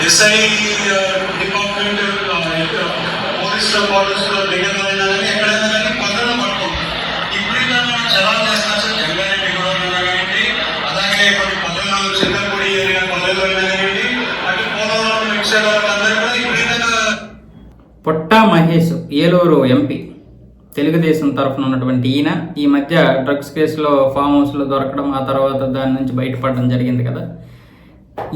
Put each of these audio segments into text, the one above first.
SI department police డిపార్ట్మెంట్స్లో దిగదైనా కానీ ఎక్కడైనా కానీ పక్కన పట్టుకోండి. ఇప్పుడైనా చలాన్ చేస్తున్నారు సార్ జంగారెడ్డి కూడా కానివ్వండి, అలాగే కొన్ని పల్లెలు చిన్నపూడి ఏరియా పల్లెలు అయినా కానివ్వండి, అటు పోలవరం మిక్సర్ అందరూ కూడా ఇప్పుడైనా. పొట్టా మహేష్ ఏలూరు ఎంపీ తెలుగుదేశం తరఫున ఉన్నటువంటి ఈయన ఈ మధ్య డ్రగ్స్ కేసులో ఫామ్ హౌస్లో దొరకడం, ఆ తర్వాత దాని నుంచి బయటపడడం జరిగింది కదా.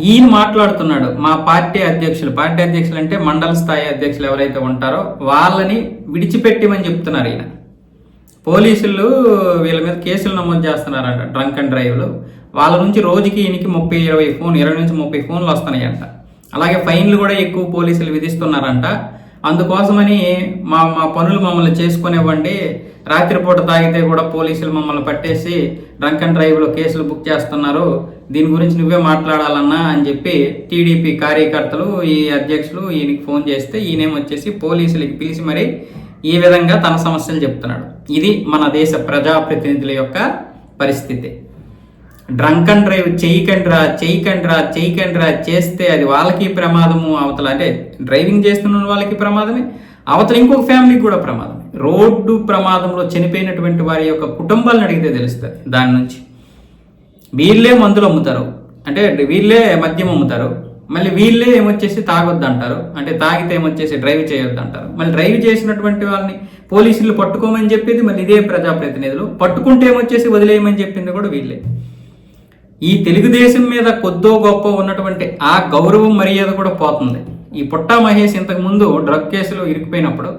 ఈయన మాట్లాడుతున్నాడు, మా పార్టీ అధ్యక్షులు అంటే మండల స్థాయి అధ్యక్షులు ఎవరైతే ఉంటారో వాళ్ళని విడిచిపెట్టిమని చెప్తున్నారు. ఈయన పోలీసులు వీళ్ళ మీద కేసులు నమోదు చేస్తున్నారంట, డ్రంక్ అండ్ డ్రైవ్లు. వాళ్ళ నుంచి రోజుకి ఈయనకి 20 నుంచి 30 ఫోన్లు వస్తున్నాయంట. అలాగే ఫైన్లు కూడా ఎక్కువ పోలీసులు విధిస్తున్నారంట. అందుకోసమని మా పనులు మమ్మల్ని చేసుకునివ్వండి, రాత్రిపూట తాగితే కూడా పోలీసులు మమ్మల్ని పట్టేసి డ్రంక్ అండ్ డ్రైవ్లో కేసులు బుక్ చేస్తున్నారు, దీని గురించి నువ్వే మాట్లాడాలన్నా అని చెప్పి టీడీపీ కార్యకర్తలు ఈ అధ్యక్షులు ఈయనకి ఫోన్ చేస్తే ఈయనేమొచ్చేసి పోలీసులకి పిలిచి మరి ఈ విధంగా తన సమస్యలు చెప్తున్నాడు. ఇది మన దేశ ప్రజాప్రతినిధుల యొక్క పరిస్థితి. డ్రంక్ అండ్ డ్రైవ్ చేయకండ్రా చేస్తే అది వాళ్ళకి ప్రమాదము, అవతల అంటే డ్రైవింగ్ చేస్తున్న వాళ్ళకి ప్రమాదమే, అవతల ఇంకొక ఫ్యామిలీకి కూడా ప్రమాదమే. రోడ్డు ప్రమాదంలో చనిపోయినటువంటి వారి యొక్క కుటుంబాలను అడిగితే తెలుస్తుంది. దాని నుంచి వీళ్ళే మందులు అమ్ముతారు, అంటే వీళ్ళే మద్యం అమ్ముతారు, మళ్ళీ వీళ్ళే ఏమొచ్చేసి తాగొద్దు అంటారు, అంటే తాగితే ఏమొచ్చేసి డ్రైవ్ చేయొద్దు అంటారు. మళ్ళీ డ్రైవ్ చేసినటువంటి వాళ్ళని పోలీసులు పట్టుకోమని చెప్పేది మళ్ళీ ఇదే ప్రజాప్రతినిధులు, పట్టుకుంటే ఏమొచ్చేసి వదిలేయమని చెప్పింది కూడా వీళ్ళే. ఈ తెలుగుదేశం మీద కొద్దో గొప్ప ఉన్నటువంటి ఆ గౌరవం మర్యాద కూడా పోతుంది. ఈ పొట్టా మహేష్ ఇంతకుముందు డ్రగ్ కేసులో ఇరుక్కుపోయినప్పుడు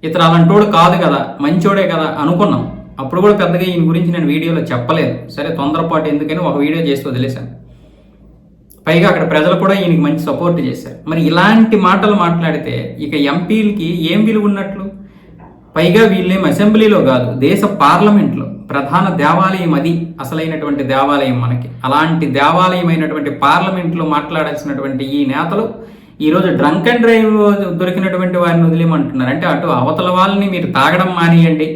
ఇతను అలాంటోడు కాదు కదా, మంచోడే కదా అనుకున్నాం. అప్పుడు కూడా పెద్దగా ఈయన గురించి నేను వీడియోలో చెప్పలేదు. సరే తొందరపాటు ఎందుకని ఒక వీడియో చేసి వదిలేశాను. పైగా అక్కడ ప్రజలు కూడా ఈయనకి మంచి సపోర్ట్ చేశారు. మరి ఇలాంటి మాటలు మాట్లాడితే ఇక ఎంపీలకి ఏం విలువ ఉన్నట్లు? పైగా వీళ్ళేం అసెంబ్లీలో కాదు, దేశ పార్లమెంట్లో ప్రధాన దేవాలయం, అది అసలైనటువంటి దేవాలయం మనకి. అలాంటి దేవాలయం అయినటువంటి పార్లమెంట్లో మాట్లాడాల్సినటువంటి ఈ నేతలు ఈరోజు డ్రంక్ అండ్ డ్రైవ్ దొరికినటువంటి వారిని వదిలేయమంటున్నారు. అంటే అటు అవతల వాళ్ళని మీరు తాగడం మానేయండి,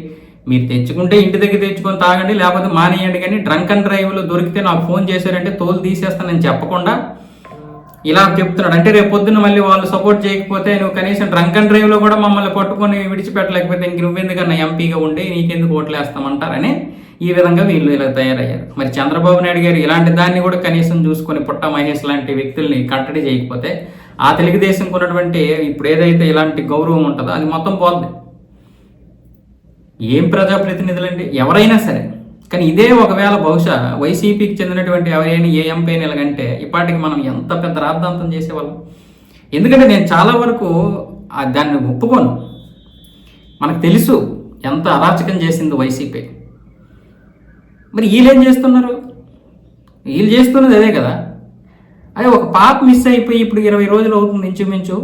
మీరు తెచ్చుకుంటే ఇంటి దగ్గర తెచ్చుకొని తాగండి, లేకపోతే మానేయండి, కానీ డ్రంక్ అండ్ డ్రైవ్లో దొరికితే నాకు ఫోన్ చేశారంటే తోలు తీసేస్తానని చెప్పకుండా ఇలా చెప్తున్నాడు. అంటే రేపు పొద్దున్న మళ్ళీ వాళ్ళు సపోర్ట్ చేయకపోతే నువ్వు కనీసం డ్రంక్ అండ్ డ్రైవ్లో కూడా మమ్మల్ని పట్టుకొని విడిచిపెట్టలేకపోతే ఇంక నువ్వెందుకన్నా ఎంపీగా ఉండి నీకెందుకు ఓట్లేస్తామంటారని ఈ విధంగా వీళ్ళు ఇలా తయారయ్యారు. మరి చంద్రబాబు నాయుడు గారు ఇలాంటి దాన్ని కూడా కనీసం చూసుకొని పుట్ట మహేష్ లాంటి వ్యక్తుల్ని కట్టడి చేయకపోతే ఆ తెలుగుదేశంకు ఉన్నటువంటి ఇప్పుడు ఏదైతే ఇలాంటి గౌరవం ఉంటుందో అది మొత్తం పోద్ది. ఏం ప్రజాప్రతినిధులండి ఎవరైనా సరే. కానీ ఇదే ఒకవేళ బహుశా వైసీపీకి చెందినటువంటి ఎవరైనా ఏ ఎంపీ అయినా ఇలాగంటే ఇప్పటికి మనం ఎంత పెద్ద రాద్ధాంతం చేసేవాళ్ళం. ఎందుకంటే నేను చాలా వరకు దాన్ని ఒప్పుకోను. మనకు తెలుసు ఎంత అరాచకం చేసింది వైసీపీ. మరి వీళ్ళేం చేస్తున్నారు? వీళ్ళు చేస్తున్నది అదే కదా. అదే ఒక పాప మిస్ అయిపోయి ఇప్పుడు 20 రోజులు అవుతుంది ఇంచుమించు.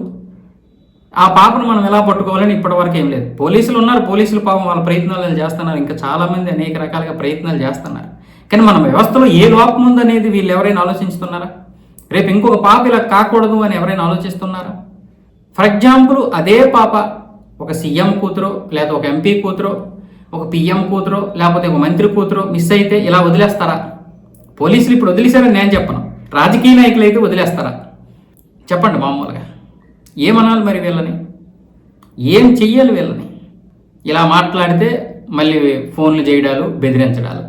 ఆ పాపను మనం ఎలా పట్టుకోవాలని ఇప్పటివరకు ఏం లేదు. పోలీసులు ఉన్నారు, పోలీసులు పాపం వాళ్ళ ప్రయత్నాలు చేస్తున్నారు, ఇంకా చాలామంది అనేక రకాలుగా ప్రయత్నాలు చేస్తున్నారు. కానీ మన వ్యవస్థలో ఏ లోపం ఉందనేది వీళ్ళు ఎవరైనా ఆలోచిస్తున్నారా? రేపు ఇంకొక పాప ఇలా కాకూడదు అని ఎవరైనా ఆలోచిస్తున్నారా? ఫర్ ఎగ్జాంపుల్ అదే పాప ఒక సీఎం కూతురో, లేదా ఒక ఎంపీ కూతురో, ఒక పిఎం కూతురో, లేకపోతే ఒక మంత్రి కూతురో మిస్ అయితే ఇలా వదిలేస్తారా? పోలీసులు ఇప్పుడు వదిలేశారని నేను చెప్పను, రాజకీయ నాయకులు అయితే వదిలేస్తారా? చెప్పండి. మామూలుగా ఏమనాలి మరి వీళ్ళని? ఏం చెయ్యాలి వీళ్ళని? ఇలా మాట్లాడితే మళ్ళీ ఫోన్లు చేయడాలు, బెదిరించడాలు.